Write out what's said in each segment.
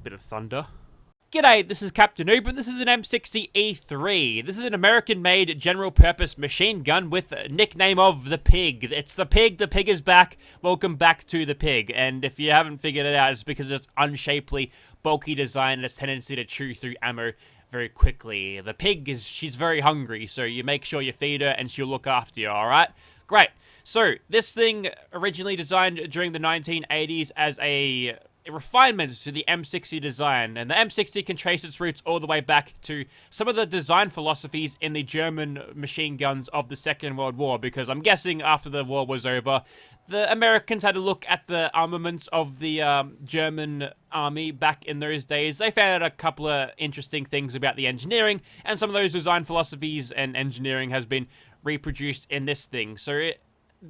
Bit of thunder. G'day, this is Captainoob, and this is an M60E3. This is an American-made general-purpose machine gun with a nickname of the Pig. It's the Pig is back. Welcome back to the Pig. And if you haven't figured it out, it's because it's unshapely, bulky design and its tendency to chew through ammo very quickly. The Pig she's very hungry, so you make sure you feed her and she'll look after you, alright? Great. So, this thing originally designed during the 1980s as a refinement to the M60 design, and the M60 can trace its roots all the way back to some of the design philosophies in the German machine guns of the Second World War, because I'm guessing after the war was over, the Americans had a look at the armaments of the German army back in those days. They found out a couple of interesting things about the engineering, and some of those design philosophies and engineering has been reproduced in this thing. So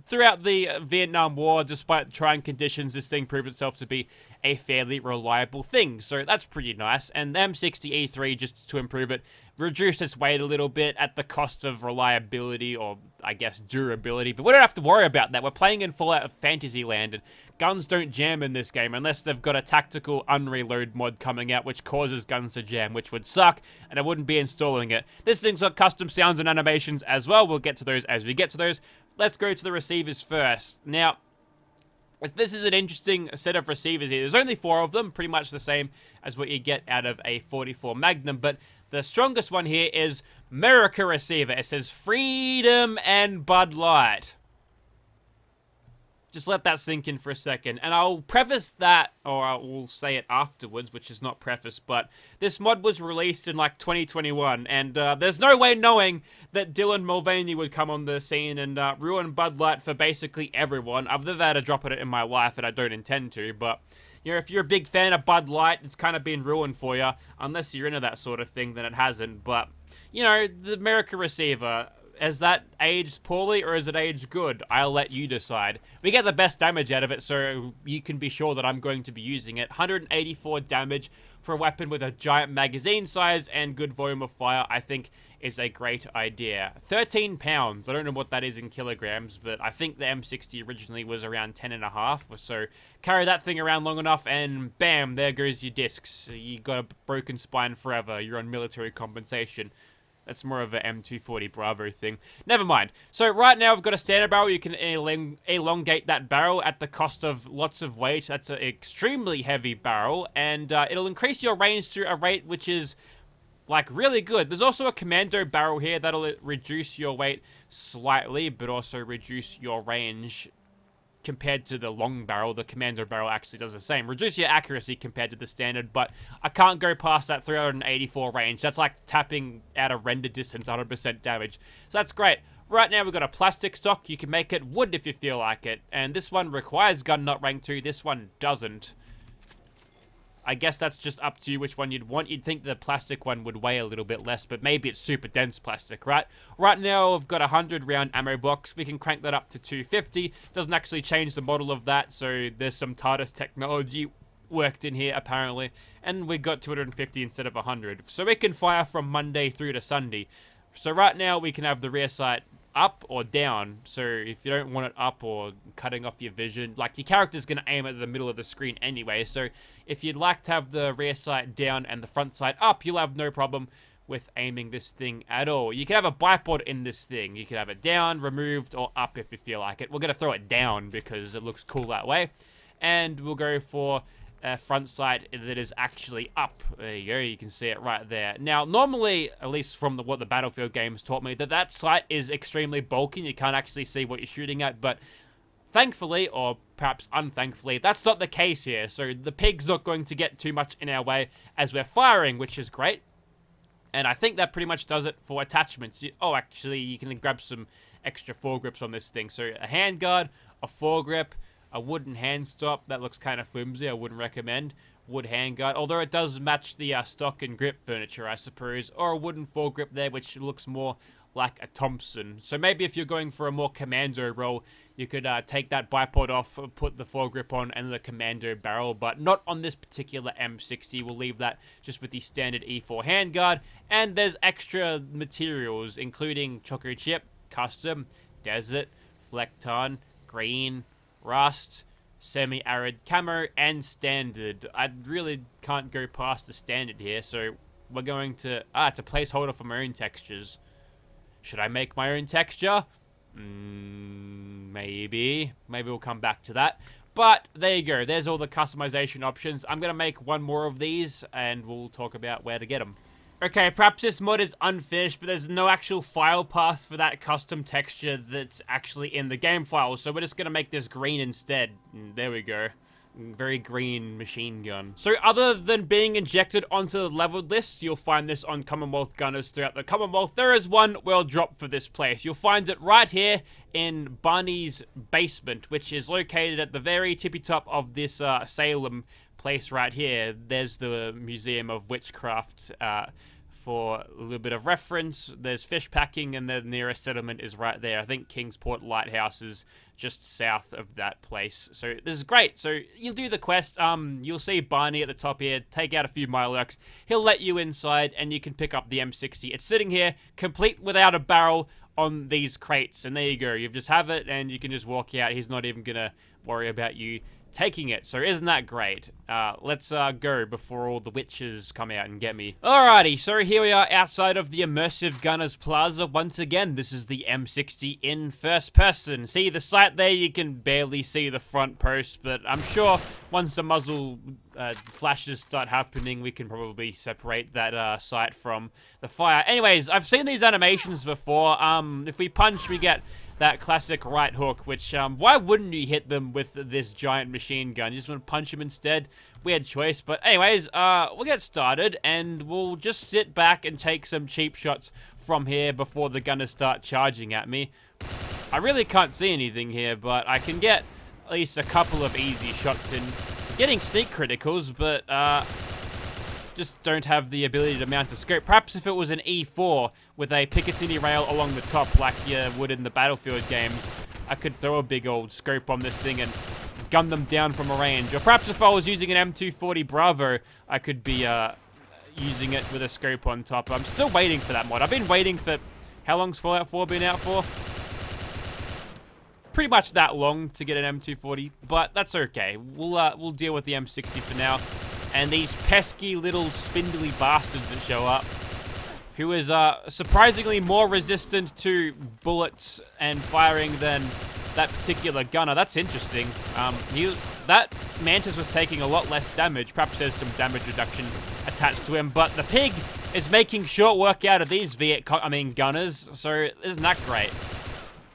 throughout the Vietnam War, despite trying conditions, this thing proved itself to be a fairly reliable thing. So that's pretty nice. And the M60E3, just to improve it, reduced its weight a little bit at the cost of reliability, or I guess durability. But we don't have to worry about that. We're playing in Fallout Fantasyland, and guns don't jam in this game unless they've got a tactical unreload mod coming out, which causes guns to jam, which would suck, and I wouldn't be installing it. This thing's got custom sounds and animations as well. We'll get to those as we get to those. Let's go to the receivers first. Now, this is an interesting set of receivers here. There's only 4 of them, pretty much the same as what you get out of a 44 Magnum, but the strongest one here is America receiver. It says Freedom and Bud Light. Just let that sink in for a second. And I'll preface that, or I will say it afterwards, which is not preface, but this mod was released in like 2021, and there's no way knowing that Dylan Mulvaney would come on the scene and ruin Bud Light for basically everyone. I've never had to drop it in my life, and I don't intend to, but you know, if you're a big fan of Bud Light, it's kind of been ruined for you. Unless you're into that sort of thing, then it hasn't. But, you know, the America receiver, has that aged poorly or is it aged good? I'll let you decide. We get the best damage out of it, so you can be sure that I'm going to be using it. 184 damage for a weapon with a giant magazine size and good volume of fire, I think is a great idea. 13 pounds. I don't know what that is in kilograms, but I think the M60 originally was around 10.5 or so. Carry that thing around long enough and bam, there goes your discs. You got a broken spine forever. You're on military compensation. That's more of a M240 Bravo thing. Never mind. So right now we've got a standard barrel. You can elongate that barrel at the cost of lots of weight. That's an extremely heavy barrel, and it'll increase your range to a rate which is like really good. There's also a commando barrel here that'll reduce your weight slightly, but also reduce your range compared to the long barrel. The commando barrel actually does the same. Reduce your accuracy compared to the standard, but I can't go past that 384 range. That's like tapping out a render distance, 100% damage. So that's great. Right now we've got a plastic stock. You can make it wood if you feel like it. And this one requires gun nut rank 2. This one doesn't. I guess that's just up to you which one you'd want. You'd think the plastic one would weigh a little bit less, but maybe it's super dense plastic, right? Right now, I've got a 100 round ammo box. We can crank that up to 250. Doesn't actually change the model of that, so there's some TARDIS technology worked in here, apparently. And we got 250 instead of 100. So we can fire from Monday through to Sunday. So right now, we can have the rear sight up or down. So if you don't want it up or cutting off your vision, like your character's going to aim at the middle of the screen anyway. So if you'd like to have the rear sight down and the front sight up, you'll have no problem with aiming this thing at all. You can have a bipod in this thing. You can have it down, removed, or up if you feel like it. We're going to throw it down because it looks cool that way. And we'll go for a front sight that is actually up. There you go, you can see it right there. Now, normally, at least from what the Battlefield games taught me, that sight is extremely bulky and you can't actually see what you're shooting at, but thankfully, or perhaps unthankfully, that's not the case here. So the Pig's not going to get too much in our way as we're firing, which is great. And I think that pretty much does it for attachments. Oh, actually, you can grab some extra foregrips on this thing. So a handguard, a foregrip, a wooden hand stop. That looks kind of flimsy. I wouldn't recommend. Wood handguard, although it does match the stock and grip furniture, I suppose. Or a wooden foregrip there, which looks more like a Thompson. So maybe if you're going for a more commando role, you could take that bipod off, put the foregrip on, and the commando barrel, but not on this particular M60. We'll leave that just with the standard E4 handguard. And there's extra materials, including Choco Chip, Custom, Desert, Flecton, Green, Rust, semi-arid, camo, and standard. I really can't go past the standard here, so we're going to... it's a placeholder for my own textures. Should I make my own texture? Maybe. Maybe we'll come back to that. But there you go. There's all the customization options. I'm going to make one more of these, and we'll talk about where to get them. Okay, perhaps this mod is unfinished, but there's no actual file path for that custom texture that's actually in the game file. So we're just going to make this green instead. There we go. Very green machine gun. So other than being injected onto the leveled list, you'll find this on Commonwealth gunners throughout the Commonwealth. There is one well dropped for this place. You'll find it right here in Barney's basement, which is located at the very tippy top of this Salem place right here. There's the Museum of Witchcraft. For a little bit of reference, there's fish packing, and the nearest settlement is right there. I think Kingsport Lighthouse is just south of that place. So this is great. So you'll do the quest. You'll see Barney at the top here. Take out a few Milox. He'll let you inside, and you can pick up the M60. It's sitting here, complete without a barrel on these crates. And there you go. You just have it, and you can just walk out. He's not even gonna worry about you taking it. So isn't that great? Let's go before all the witches come out and get me. Alrighty, so here we are outside of the Immersive Gunners Plaza. Once again, this is the M60 in first person. See the sight there? You can barely see the front post, but I'm sure once the muzzle flashes start happening, we can probably separate that sight from the fire. Anyways, I've seen these animations before. If we punch, we get that classic right hook, which, why wouldn't you hit them with this giant machine gun? You just want to punch them instead? Weird choice, but anyways, we'll get started, and we'll just sit back and take some cheap shots from here before the gunners start charging at me. I really can't see anything here, but I can get at least a couple of easy shots in. Getting sneak criticals, but, just don't have the ability to mount a scope. Perhaps if it was an E4 with a Picatinny rail along the top like you would in the Battlefield games, I could throw a big old scope on this thing and gun them down from a range. Or perhaps if I was using an M240 Bravo, I could be using it with a scope on top. I'm still waiting for that mod. I've been waiting for... How long's Fallout 4 been out for? Pretty much that long to get an M240, but that's okay. We'll deal with the M60 for now. And these pesky little spindly bastards that show up, who is surprisingly more resistant to bullets and firing than that particular gunner. That's interesting. That Mantis was taking a lot less damage. Perhaps there's some damage reduction attached to him, but the pig is making short work out of these gunners, so isn't that great?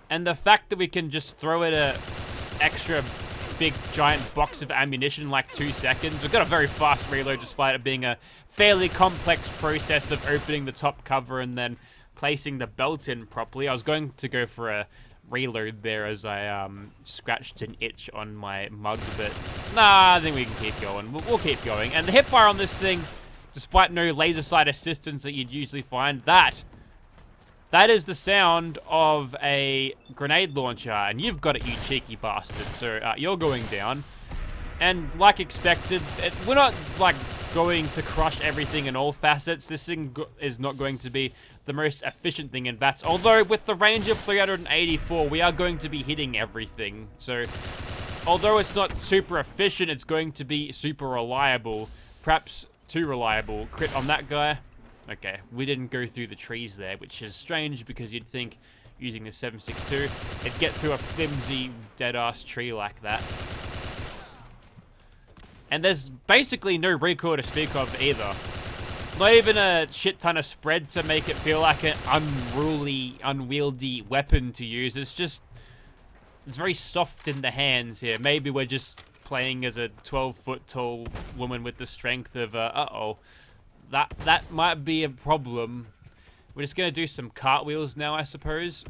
And the fact that we can just throw it a extra big giant box of ammunition in like 2 seconds. We've got a very fast reload despite it being a fairly complex process of opening the top cover and then placing the belt in properly. I was going to go for a reload there as I scratched an itch on my mug, but nah, I think we can keep going. We'll keep going. And the hipfire on this thing, despite no laser sight assistance that you'd usually find, that is the sound of a grenade launcher, and you've got it, you cheeky bastard. So you're going down, and like expected, we're not like going to crush everything in all facets. This thing is not going to be the most efficient thing in VATS, although with the range of 384, we are going to be hitting everything. So although it's not super efficient, it's going to be super reliable, perhaps too reliable. Crit on that guy. Okay, we didn't go through the trees there, which is strange because you'd think using the 7.62, it'd get through a flimsy, dead-ass tree like that. And there's basically no recoil to speak of either. Not even a shit ton of spread to make it feel like an unruly, unwieldy weapon to use. It's very soft in the hands here. Maybe we're just playing as a 12-foot tall woman with the strength of, That might be a problem. We're just going to do some cartwheels now, I suppose.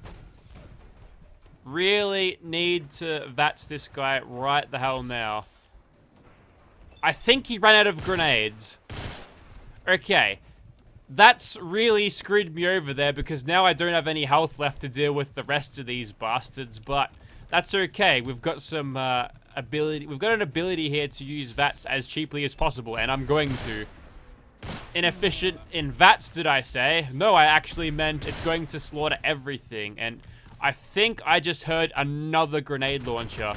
Really need to VATS this guy right the hell now. I think he ran out of grenades. Okay. That's really screwed me over there because now I don't have any health left to deal with the rest of these bastards, but that's okay. We've got some ability. We've got an ability here to use VATS as cheaply as possible, and I'm going to. Inefficient in VATS, did I say? No, I actually meant it's going to slaughter everything. And I think I just heard another grenade launcher.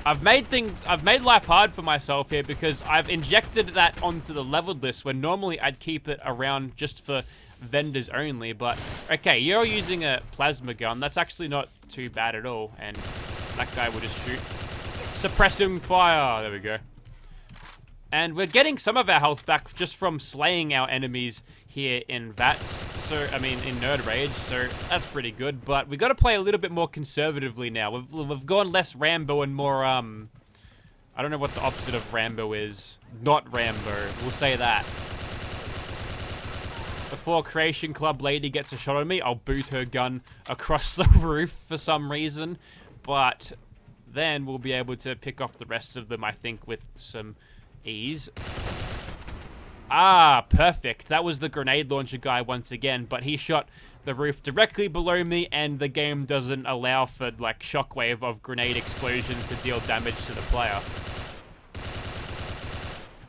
I've made life hard for myself here because I've injected that onto the leveled list when normally I'd keep it around just for vendors only. But okay, you're using a plasma gun. That's actually not too bad at all. And that guy will just shoot. Suppressing fire. There we go. And we're getting some of our health back just from slaying our enemies here in VATS. So, I mean, in Nerd Rage. So, that's pretty good. But we got to play a little bit more conservatively now. We've gone less Rambo and more, I don't know what the opposite of Rambo is. Not Rambo. We'll say that. Before Creation Club lady gets a shot on me, I'll boot her gun across the roof for some reason. But then we'll be able to pick off the rest of them, I think, with some ease. Ah, perfect. That was the grenade launcher guy once again, but he shot the roof directly below me, and the game doesn't allow for, like, shockwave of grenade explosions to deal damage to the player.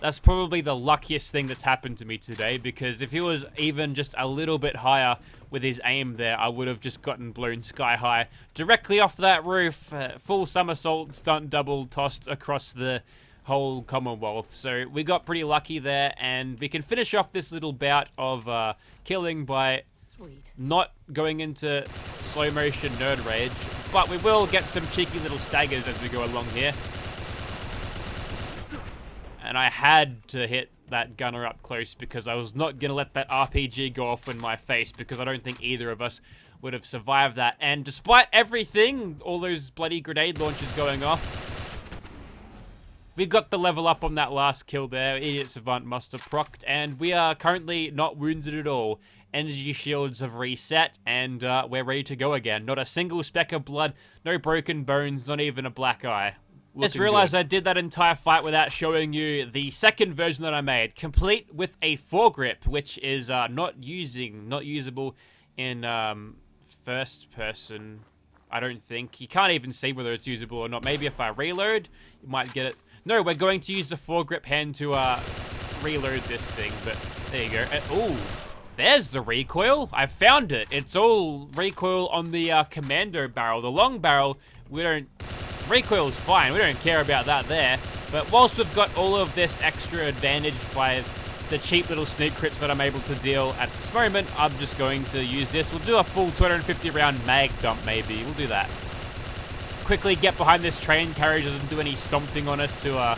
That's probably the luckiest thing that's happened to me today, because if he was even just a little bit higher with his aim there, I would have just gotten blown sky high directly off that roof. Full somersault, stunt double, tossed across the whole Commonwealth. So we got pretty lucky there, and we can finish off this little bout of killing by not going into slow motion Nerd Rage, but we will get some cheeky little staggers as we go along here. And I had to hit that gunner up close because I was not going to let that RPG go off in my face, because I don't think either of us would have survived that. And despite everything, all those bloody grenade launchers going off, we got the level up on that last kill there. Idiot Savant must have procced, and we are currently not wounded at all. Energy shields have reset, and we're ready to go again. Not a single speck of blood, no broken bones, not even a black eye. Just realized I did that entire fight without showing you the second version that I made, complete with a foregrip, which is not usable in first person. I don't think. You can't even see whether it's usable or not. Maybe if I reload, you might get it. No, we're going to use the foregrip hand to reload this thing, but there you go. Ooh, there's the recoil. I found it. It's all recoil on the commando barrel. The long barrel, we don't... Recoil's fine. We don't care about that there. But whilst we've got all of this extra advantage by the cheap little sneak crits that I'm able to deal at this moment, I'm just going to use this. We'll do a full 250 round mag dump maybe. We'll do that. Quickly get behind this train carriage. Doesn't do any stomping on us to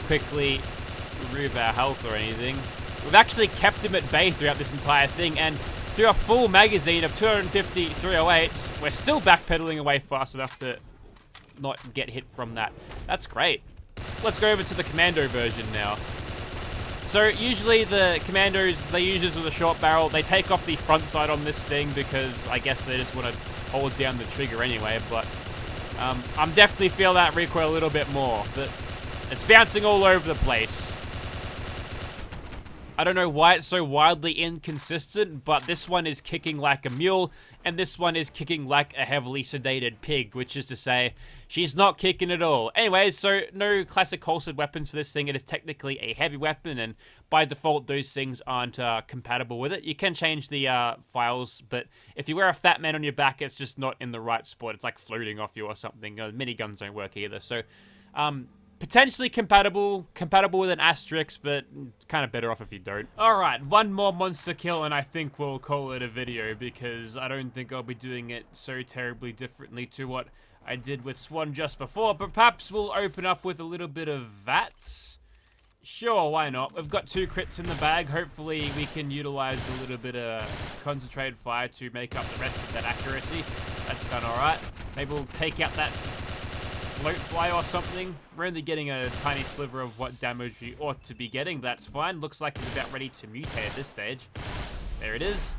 quickly remove our health or anything. We've actually kept him at bay throughout this entire thing, and through a full magazine of 250 308s, we're still backpedaling away fast enough to not get hit from that. That's great. Let's go over to the commando version now. So usually the commandos, they use this with a short barrel. They take off the front side on this thing because I guess they just want to hold down the trigger anyway, but I'm definitely feel that recoil a little bit more. But it's bouncing all over the place. I don't know why it's so wildly inconsistent, but this one is kicking like a mule, and this one is kicking like a heavily sedated pig, which is to say, she's not kicking at all. Anyways, so no classic holstered weapons for this thing. It is technically a heavy weapon, and by default, those things aren't compatible with it. You can change the files, but if you wear a fat man on your back, it's just not in the right spot. It's like floating off you or something. Miniguns don't work either, so... potentially compatible with an asterisk, but kind of better off if you don't. Alright, one more monster kill and I think we'll call it a video, because I don't think I'll be doing it so terribly differently to what I did with Swan just before, but perhaps we'll open up with a little bit of VATS. Sure, why not? We've got 2 crits in the bag. Hopefully we can utilize a little bit of concentrated fire to make up the rest of that accuracy. That's done alright. Maybe we'll take out that float fly or something. We're only getting a tiny sliver of what damage we ought to be getting. That's fine. Looks like it's about ready to mutate at this stage. There it is.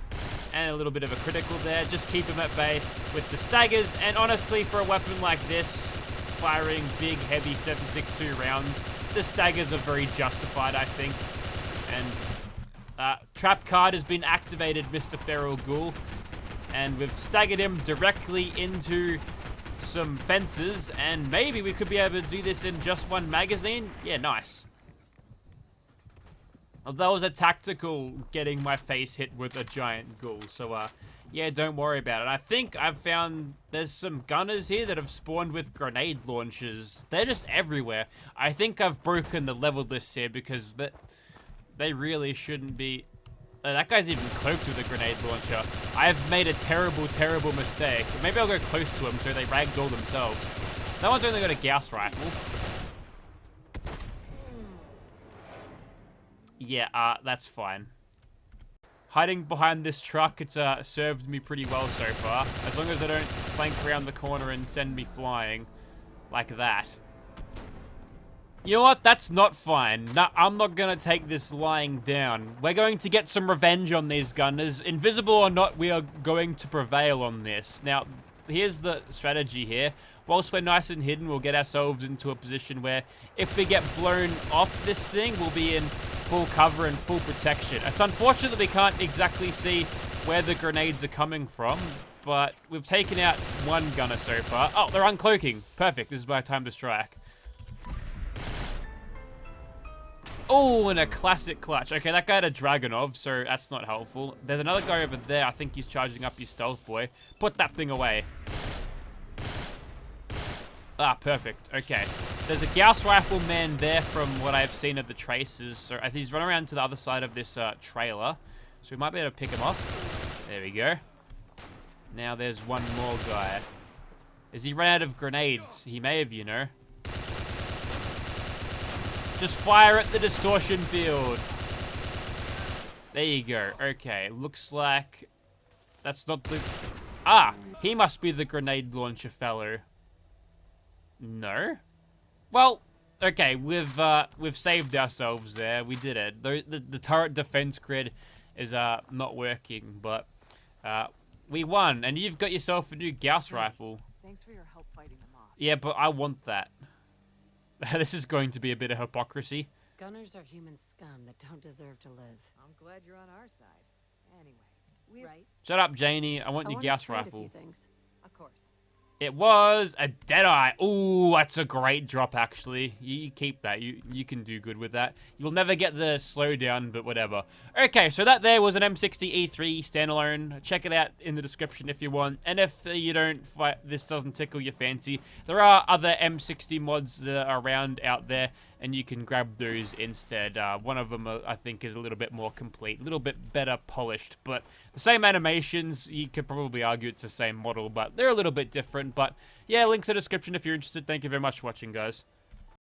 And a little bit of a critical there. Just keep him at bay with the staggers. And honestly, for a weapon like this, firing big, heavy 7.62 rounds, the staggers are very justified, I think. And trap card has been activated, Mr. Feral Ghoul. And we've staggered him directly into some fences, and maybe we could be able to do this in just one magazine. Yeah, nice. That was a tactical getting my face hit with a giant ghoul, so Yeah, don't worry about it. I think I've found there's some gunners here that have spawned with grenade launchers. They're just everywhere. I think I've broken the level list here because they really shouldn't be... that guy's even cloaked with a grenade launcher. I've made a terrible, terrible mistake. Maybe I'll go close to them so they ragdoll themselves. That one's only got a Gauss rifle. Yeah, that's fine. Hiding behind this truck, it's served me pretty well so far. As long as I don't flank around the corner and send me flying like that. You know what? That's not fine. No, I'm not gonna take this lying down. We're going to get some revenge on these gunners. Invisible or not, we are going to prevail on this. Now, here's the strategy here. Whilst we're nice and hidden, we'll get ourselves into a position where if we get blown off this thing, we'll be in full cover and full protection. It's unfortunate that we can't exactly see where the grenades are coming from, but we've taken out one gunner so far. Oh, they're uncloaking. Perfect. This is my time to strike. Oh, and a classic clutch. Okay, that guy had a Dragunov, so that's not helpful. There's another guy over there. I think he's charging up his stealth boy. Put that thing away. Ah, perfect. Okay. There's a Gauss rifle man there from what I've seen of the traces. So I think he's run around to the other side of this trailer. So we might be able to pick him off. There we go. Now there's one more guy. Is he run out of grenades? He may have, you know. Just fire at the distortion field. There you go. Okay, looks like that's not the... Ah, he must be the grenade launcher fellow. No? Well, okay, we've saved ourselves there. We did it. The turret defense grid is not working, but we won, and you've got yourself a new Gauss rifle. Thanks for your help fighting them off. Yeah, but I want that. This is going to be a bit of hypocrisy. Gunners are human scum that don't deserve to live. I'm glad you're on our side. Anyway, Right? Shut up, Janie. I want your to Gauss trade a rifle. few things. of course. It was a Deadeye. Ooh, that's a great drop, actually. You keep that. You can do good with that. You'll never get the slowdown, but whatever. Okay, so that there was an M60E3 Standalone. Check it out in the description if you want. And if you don't this doesn't tickle your fancy, there are other M60 mods that are around out there, and you can grab those instead. One of them, I think, is a little bit more complete, a little bit better polished, but the same animations. You could probably argue it's the same model, but they're a little bit different. But yeah, links in the description if you're interested. Thank you very much for watching, guys.